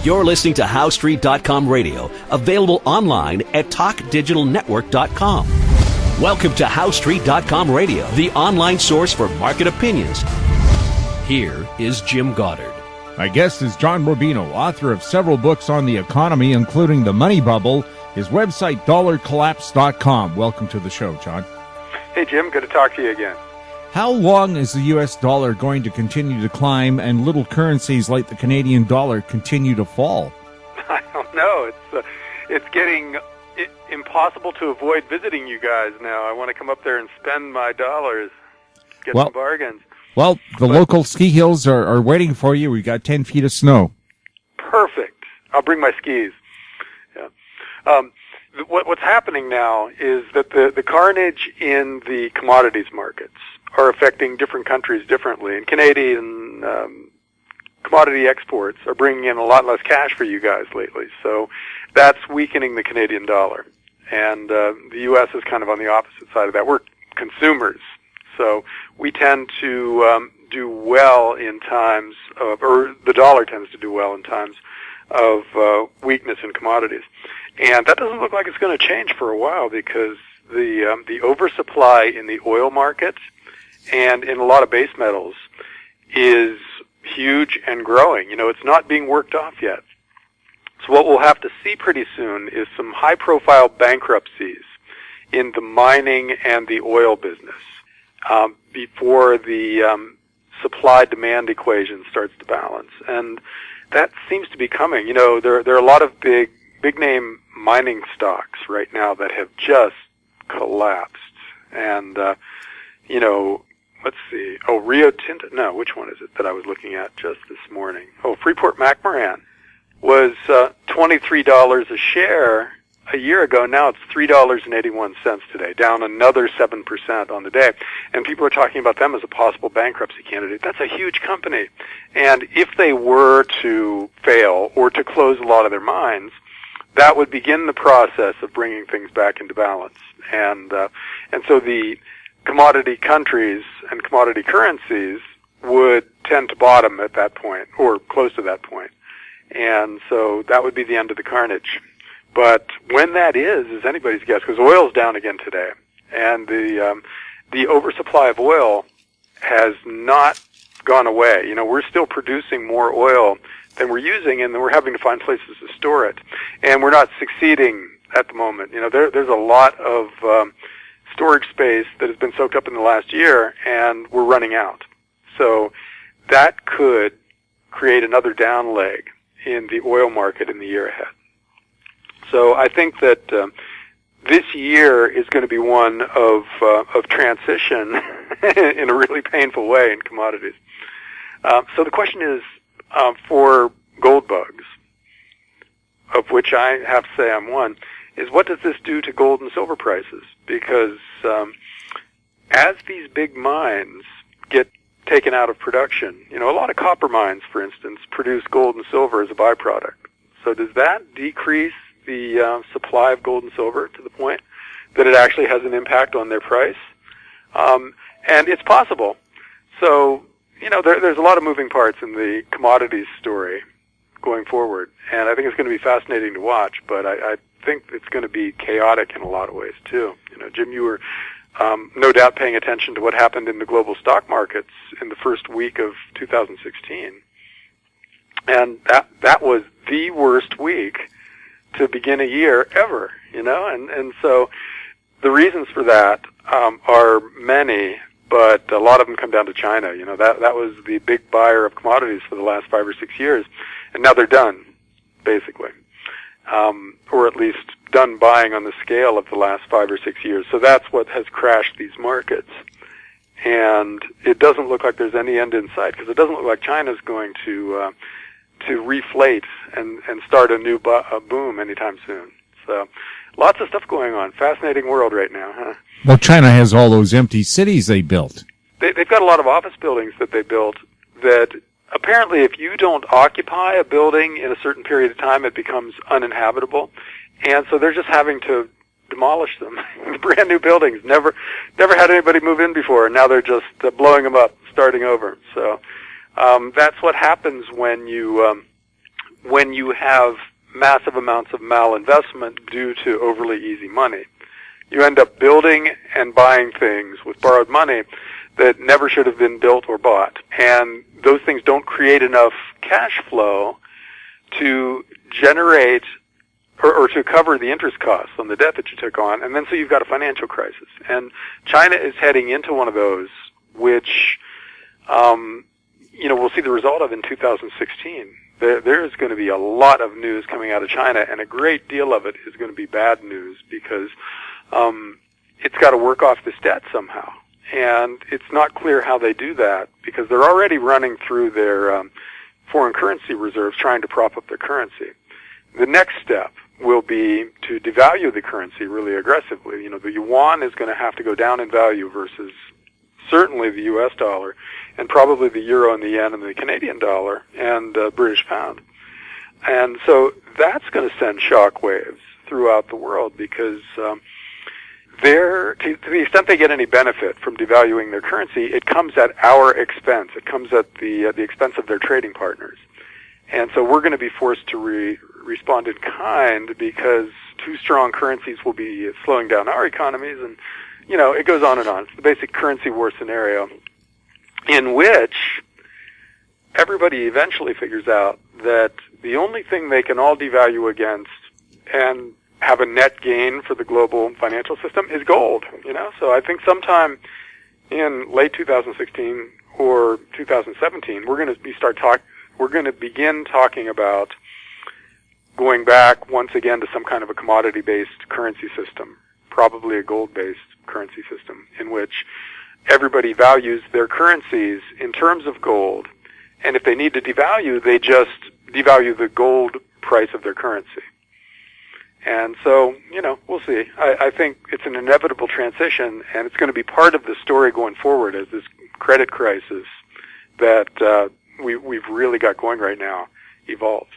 You're listening to HowStreet.com radio, available online at TalkDigitalNetwork.com. Welcome to HowStreet.com radio, the online source for market opinions. Here is Jim Goddard. My guest is John Rubino, author of several books on the economy, including The Money Bubble. His website, dollarcollapse.com. Welcome to the show, John. Hey, Jim. Good to talk to you again. How long is the U.S. dollar going to continue to climb and little currencies like the Canadian dollar continue to fall? I don't know. It's getting impossible to avoid visiting you guys now. I want to come up there and spend my dollars, get some bargains. Well, the local ski hills are waiting for you. We got 10 feet of snow. Perfect. I'll bring my skis. Yeah. What's happening now is that the carnage in the commodities markets are affecting different countries differently. And Canadian commodity exports are bringing in a lot less cash for you guys lately. So that's weakening the Canadian dollar. And the U.S. is kind of on the opposite side of that. We're consumers. So we tend to do well in times of, or the dollar tends to do well in times of weakness in commodities. And that doesn't look like it's going to change for a while because the oversupply in the oil market and in a lot of base metals is huge and growing. You know, it's not being worked off yet. So what we'll have to see pretty soon is some high-profile bankruptcies in the mining and the oil business before the supply-demand equation starts to balance. And that seems to be coming. You know, there are a lot of big-name mining stocks right now that have just collapsed. And, you know, let's see. Oh, Rio Tinto. No, which one is it that I was looking at just this morning? Oh, Freeport-McMoRan was $23 a share a year ago. Now it's $3.81 today, down another 7% on the day. And people are talking about them as a possible bankruptcy candidate. That's a huge company. And if they were to fail or to close a lot of their mines, that would begin the process of bringing things back into balance. And so the commodity countries and commodity currencies would tend to bottom at that point, or close to that point. And so that would be the end of the carnage. But when that is anybody's guess, because oil's down again today. And the oversupply of oil has not gone away. You know, we're still producing more oil than we're using, and then we're having to find places to store it. And we're not succeeding at the moment. You know, there's a lot of storage space that has been soaked up in the last year, and we're running out. So that could create another down leg in the oil market in the year ahead. So I think that this year is going to be one of transition in a really painful way in commodities. So the question is, for gold bugs, of which I have to say I'm one, is what does this do to gold and silver prices? Because as these big mines get taken out of production, you know, a lot of copper mines, for instance, produce gold and silver as a byproduct. So does that decrease the supply of gold and silver to the point that it actually has an impact on their price? And it's possible. So, you know, there's a lot of moving parts in the commodities story going forward, and I think it's going to be fascinating to watch, but I think it's going to be chaotic in a lot of ways, too. You know, Jim, you were no doubt paying attention to what happened in the global stock markets in the first week of 2016. And that was the worst week to begin a year ever, you know, and so the reasons for that are many, but a lot of them come down to China. You know, that was the big buyer of commodities for the last 5 or 6 years, and now they're done, basically, or at least done buying on the scale of the last 5 or 6 years. So that's what has crashed these markets. And it doesn't look like there's any end in sight, because it doesn't look like China's going to reflate and start a new boom anytime soon. So lots of stuff going on. Fascinating world right now, huh? Well, China has all those empty cities they built. They've got a lot of office buildings that they built that apparently if you don't occupy a building in a certain period of time, it becomes uninhabitable. And so they're just having to demolish them. Brand new buildings. Never had anybody move in before, and now they're just blowing them up, starting over. So that's what happens when you when you have massive amounts of malinvestment due to overly easy money. You end up building and buying things with borrowed money that never should have been built or bought. And those things don't create enough cash flow to generate or to cover the interest costs on the debt that you took on. And then so you've got a financial crisis. And China is heading into one of those, which, we'll see the result of in 2016. There is going to be a lot of news coming out of China, and a great deal of it is going to be bad news because it's got to work off this debt somehow. And it's not clear how they do that because they're already running through their foreign currency reserves trying to prop up their currency. The next step will be to devalue the currency really aggressively. The yuan is going to have to go down in value versus certainly the U.S. dollar, and probably the euro and the yen and the Canadian dollar and British pound. And so that's going to send shock waves throughout the world because to the extent they get any benefit from devaluing their currency, it comes at our expense. It comes at the expense of their trading partners. And so we're going to be forced to respond in kind because two strong currencies will be slowing down our economies, and it goes on and on. It's the basic currency war scenario in which everybody eventually figures out that the only thing they can all devalue against and have a net gain for the global financial system is gold, So I think sometime in late 2016 or 2017, we're going to begin talking about going back once again to some kind of a commodity-based currency system, probably a gold-based currency system in which everybody values their currencies in terms of gold, and if they need to devalue, they just devalue the gold price of their currency. And so, we'll see. I think it's an inevitable transition, and it's going to be part of the story going forward as this credit crisis that we've really got going right now evolves.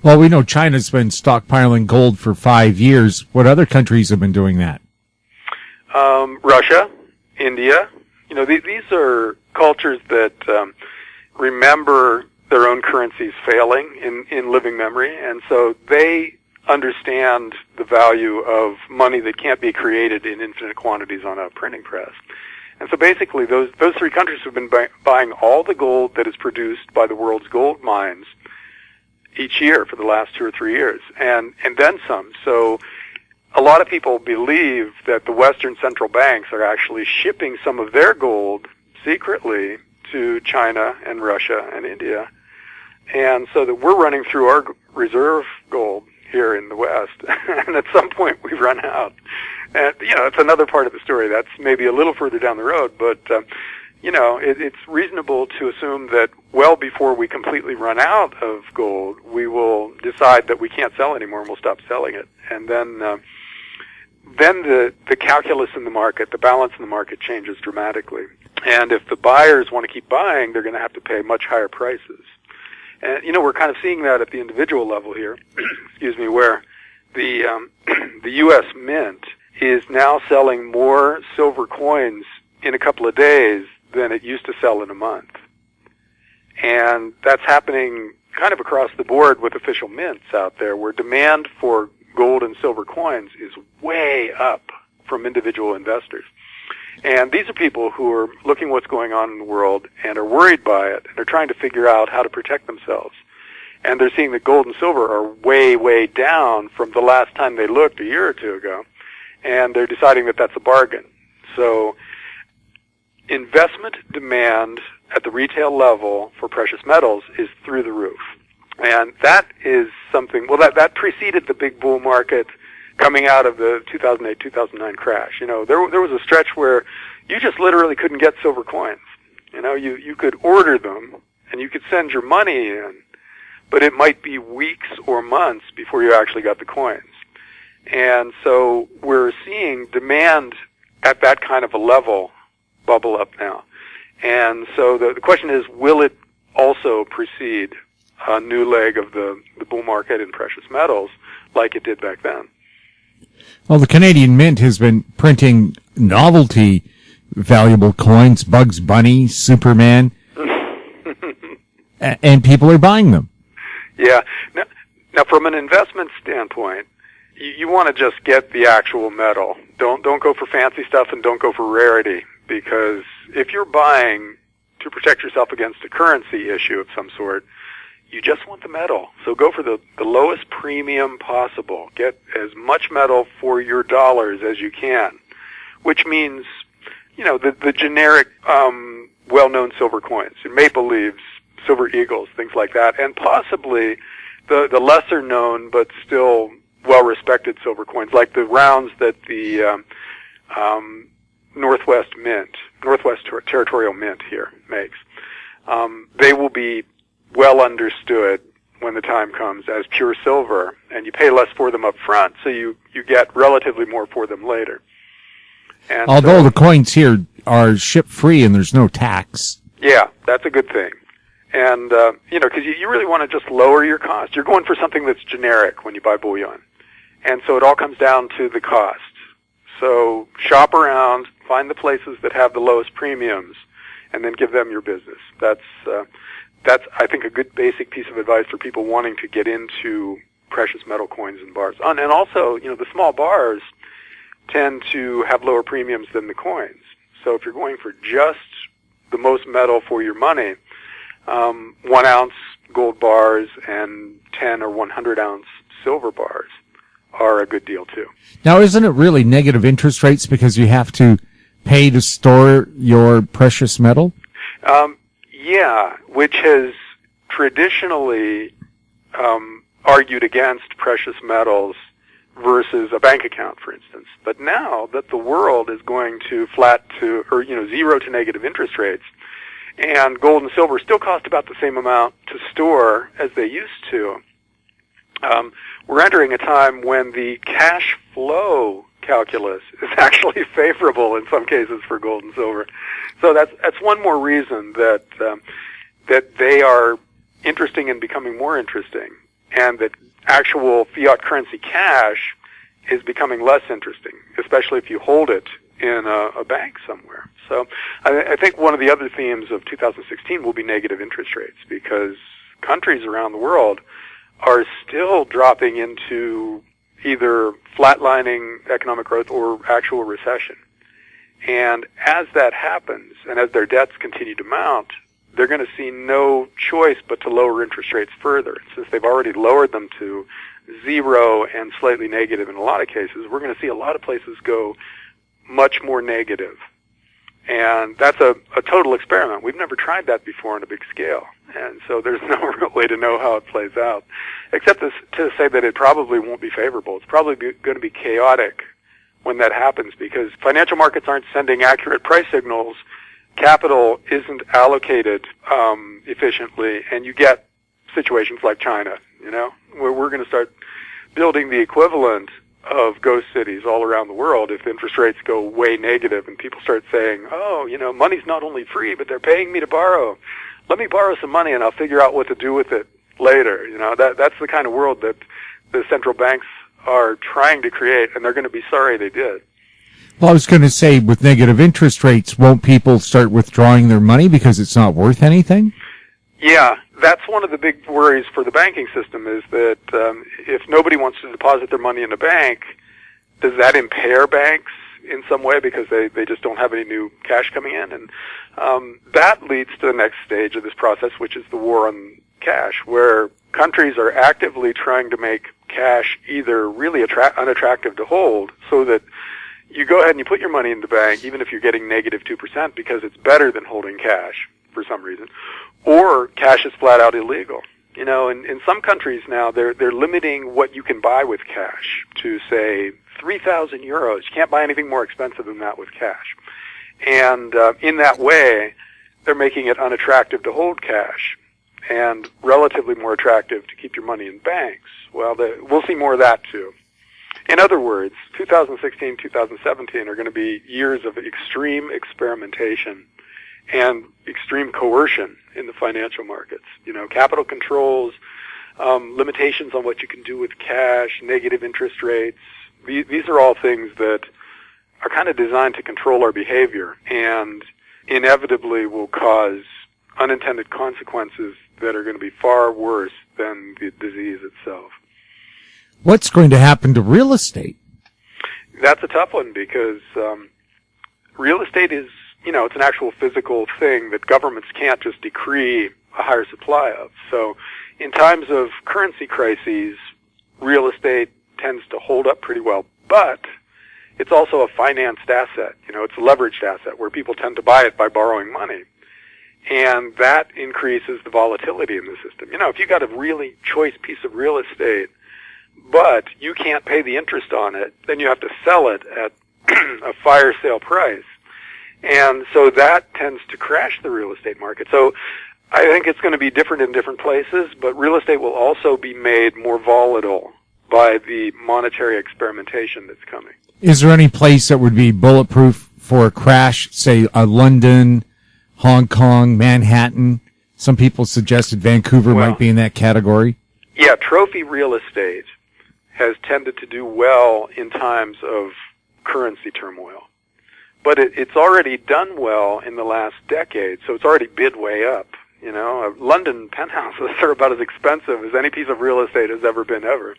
Well, we know China's been stockpiling gold for 5 years. What other countries have been doing that? Russia, India. These are cultures that remember their own currencies failing in living memory, and so they understand the value of money that can't be created in infinite quantities on a printing press. And so basically those three countries have been buying all the gold that is produced by the world's gold mines each year for the last 2 or 3 years, and then some. So a lot of people believe that the Western central banks are actually shipping some of their gold secretly to China and Russia and India, and so that we're running through our reserve gold here in the West, and at some point we run out. And, it's another part of the story. That's maybe a little further down the road, but, it's reasonable to assume that well before we completely run out of gold, we will decide that we can't sell anymore and we'll stop selling it. And then the calculus in the market, the balance in the market changes dramatically. And if the buyers want to keep buying, they're going to have to pay much higher prices. And, we're kind of seeing that at the individual level here, excuse me, where the U.S. Mint is now selling more silver coins in a couple of days than it used to sell in a month. And that's happening kind of across the board with official mints out there, where demand for gold and silver coins is way up from individual investors. And these are people who are looking what's going on in the world and are worried by it and are trying to figure out how to protect themselves. And they're seeing that gold and silver are way, way down from the last time they looked a year or two ago. And they're deciding that that's a bargain. So investment demand at the retail level for precious metals is through the roof. And that is something, that preceded the big bull market coming out of the 2008-2009 crash. There was a stretch where you just literally couldn't get silver coins. You could order them and you could send your money in, but it might be weeks or months before you actually got the coins. And so we're seeing demand at that kind of a level bubble up now. And so the question is, will it also precede a new leg of the bull market in precious metals like it did back then? Well, the Canadian Mint has been printing novelty valuable coins, Bugs Bunny, Superman, and people are buying them. Yeah. Now, from an investment standpoint, you want to just get the actual metal. Don't go for fancy stuff, and don't go for rarity, because if you're buying to protect yourself against a currency issue of some sort, you just want the metal. So go for the lowest premium possible. Get as much metal for your dollars as you can, which means, the generic, well-known silver coins, maple leaves, silver eagles, things like that, and possibly the lesser-known but still well-respected silver coins, like the rounds that the Northwest Territorial Mint here makes. They will be well understood when the time comes as pure silver, and you pay less for them up front, so you get relatively more for them later. And although the coins here are ship-free and there's no tax. Yeah, that's a good thing. And, because you really want to just lower your cost. You're going for something that's generic when you buy bullion. And so it all comes down to the cost. So shop around, find the places that have the lowest premiums, and then give them your business. That's I think, a good basic piece of advice for people wanting to get into precious metal coins and bars. And also, the small bars tend to have lower premiums than the coins. So if you're going for just the most metal for your money, 1 ounce gold bars and 10 or 100 ounce silver bars are a good deal too. Now, isn't it really negative interest rates because you have to pay to store your precious metal? Yeah, which has traditionally argued against precious metals versus a bank account, for instance. But now that the world is going to zero to negative interest rates, and gold and silver still cost about the same amount to store as they used to, we're entering a time when the cash flow calculus is actually favorable in some cases for gold and silver. So that's one more reason that they are interesting and becoming more interesting, and that actual fiat currency cash is becoming less interesting, especially if you hold it in a bank somewhere. So I think one of the other themes of 2016 will be negative interest rates, because countries around the world are still dropping into either flatlining economic growth or actual recession. And as that happens, and as their debts continue to mount, they're going to see no choice but to lower interest rates further. Since they've already lowered them to 0 and slightly negative in a lot of cases, we're going to see a lot of places go much more negative. And that's a total experiment. We've never tried that before on a big scale. And so there's no real way to know how it plays out, except to say that it probably won't be favorable. It's probably going to be chaotic when that happens, because financial markets aren't sending accurate price signals, capital isn't allocated efficiently, and you get situations like China, where we're going to start building the equivalent of ghost cities all around the world if interest rates go way negative and people start saying, money's not only free, but they're paying me to borrow. Let me borrow some money and I'll figure out what to do with it later. That's the kind of world that the central banks are trying to create, and they're going to be sorry they did. Well, I was going to say, with negative interest rates, won't people start withdrawing their money because it's not worth anything? Yeah, that's one of the big worries for the banking system, is that if nobody wants to deposit their money in a bank, does that impair banks in some way because they just don't have any new cash coming in? And that leads to the next stage of this process, which is the war on cash, where countries are actively trying to make cash either really unattractive to hold, so that you go ahead and you put your money in the bank, even if you're getting negative 2%, because it's better than holding cash for some reason, or cash is flat out illegal. In some countries now, they're limiting what you can buy with cash to, say, 3,000 euros. You can't buy anything more expensive than that with cash. And in that way, they're making it unattractive to hold cash and relatively more attractive to keep your money in banks. Well, we'll see more of that too. In other words, 2016, 2017 are going to be years of extreme experimentation and extreme coercion in the financial markets. Capital controls, limitations on what you can do with cash, negative interest rates. These are all things that are kind of designed to control our behavior and inevitably will cause unintended consequences that are going to be far worse than the disease itself. What's going to happen to real estate? That's a tough one because real estate is, it's an actual physical thing that governments can't just decree a higher supply of. So in times of currency crises, real estate tends to hold up pretty well, but it's also a financed asset. It's a leveraged asset where people tend to buy it by borrowing money. And that increases the volatility in the system. If you got a really choice piece of real estate, but you can't pay the interest on it, then you have to sell it at a fire sale price. And so that tends to crash the real estate market. So I think it's going to be different in different places, but real estate will also be made more volatile by the monetary experimentation that's coming. Is there any place that would be bulletproof for a crash, say London, Hong Kong, Manhattan? Some people suggested Vancouver might be in that category. Yeah, trophy real estate has tended to do well in times of currency turmoil. But it's already done well in the last decade, so it's already bid way up. London penthouses are about as expensive as any piece of real estate has ever been ever.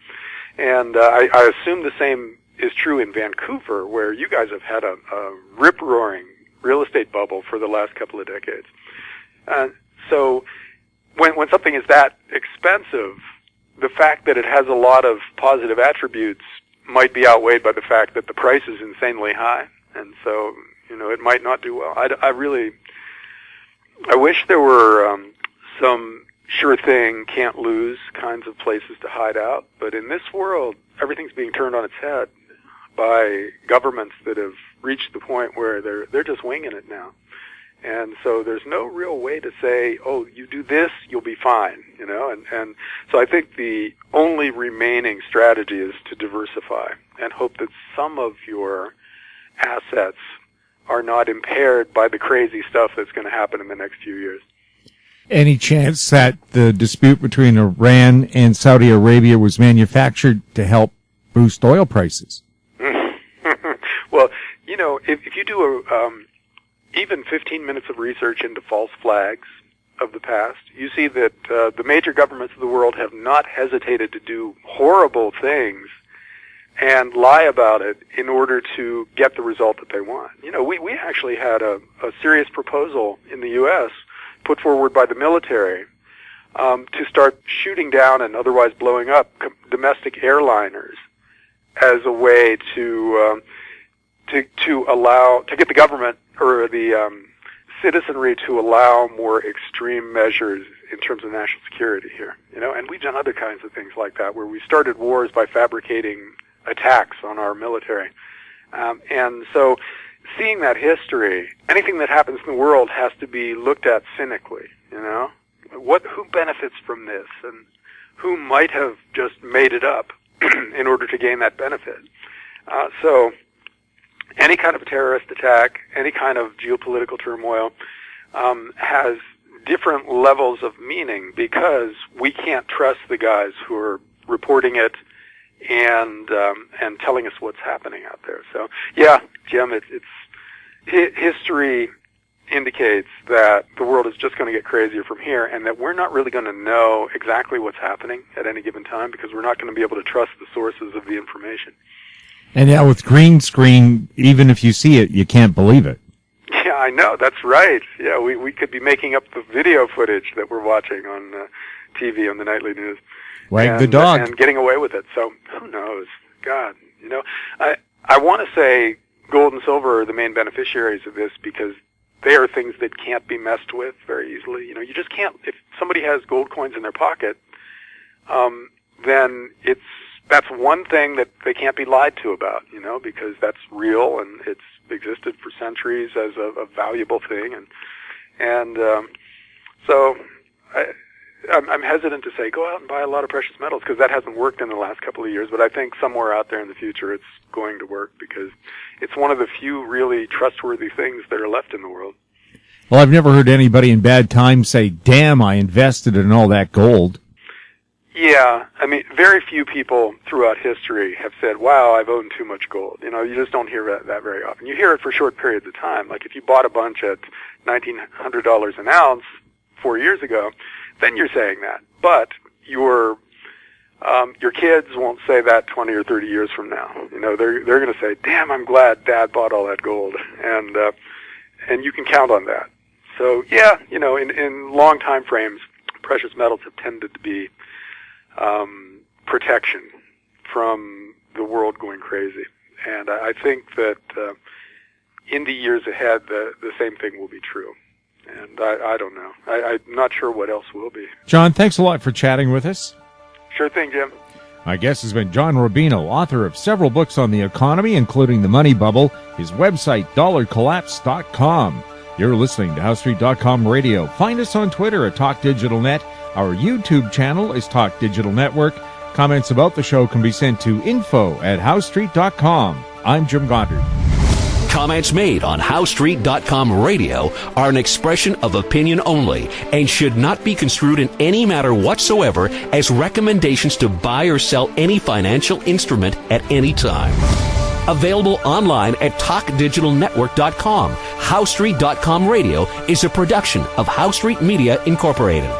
And I assume the same is true in Vancouver, where you guys have had a rip-roaring real estate bubble for the last couple of decades. So when something is that expensive, the fact that it has a lot of positive attributes might be outweighed by the fact that the price is insanely high. And so, it might not do well. I wish there were some sure thing, can't lose kinds of places to hide out. But in this world, everything's being turned on its head by governments that have reached the point where they're just winging it now. And so there's no real way to say, oh, you do this, you'll be fine, and so I think the only remaining strategy is to diversify and hope that some of your assets are not impaired by the crazy stuff that's going to happen in the next few years. Any chance that the dispute between Iran and Saudi Arabia was manufactured to help boost oil prices? Well, if you do even 15 minutes of research into false flags of the past, you see that the major governments of the world have not hesitated to do horrible things and lie about it in order to get the result that they want. We actually had a serious proposal in the U.S. put forward by the military to start shooting down and otherwise blowing up domestic airliners as a way to get the government or the citizenry to allow more extreme measures in terms of national security here. And we've done other kinds of things like that, where we started wars by fabricating attacks on our military. And so seeing that history, anything that happens in the world has to be looked at cynically, who benefits from this and who might have just made it up in order to gain that benefit. So any kind of a terrorist attack, any kind of geopolitical turmoil, has different levels of meaning because we can't trust the guys who are reporting it and telling us what's happening out there. So yeah, Jim, history indicates that the world is just going to get crazier from here, and that we're not really going to know exactly what's happening at any given time because we're not going to be able to trust the sources of the information. And now with green screen, even if you see it, you can't believe it. Yeah, I know. That's right. Yeah, we could be making up the video footage that we're watching on TV on the nightly news. Wag the dog. And getting away with it. So who knows? God, I want to say gold and silver are the main beneficiaries of this because they are things that can't be messed with very easily. You just can't. If somebody has gold coins in their pocket, then that's one thing that they can't be lied to about, because that's real and it's existed for centuries as a valuable thing, and so I'm hesitant to say go out and buy a lot of precious metals because that hasn't worked in the last couple of years, but I think somewhere out there in the future it's going to work because it's one of the few really trustworthy things that are left in the world. Well, I've never heard anybody in bad times say, damn, I invested in all that gold. Yeah, I mean, very few people throughout history have said, wow, I've owned too much gold. You just don't hear that very often. You hear it for short periods of time. Like if you bought a bunch at $1,900 an ounce 4 years ago, then you're saying that. But your Your kids won't say that 20 or 30 years from now. They're going to say, "Damn, I'm glad Dad bought all that gold," and you can count on that. So yeah, in long time frames, precious metals have tended to be protection from the world going crazy, and I think that in the years ahead, the same thing will be true. And I don't know. I'm not sure what else will be. John, thanks a lot for chatting with us. Sure thing, Jim. My guest has been John Rubino, author of several books on the economy, including The Money Bubble, his website, dollarcollapse.com. You're listening to HowStreet.com Radio. Find us on Twitter at TalkDigitalNet. Our YouTube channel is Talk Digital Network. Comments about the show can be sent to info@HowStreet.com. I'm Jim Goddard. Comments made on HowStreet.com Radio are an expression of opinion only and should not be construed in any matter whatsoever as recommendations to buy or sell any financial instrument at any time. Available online at TalkDigitalNetwork.com. HowStreet.com Radio is a production of HowStreet Media Incorporated.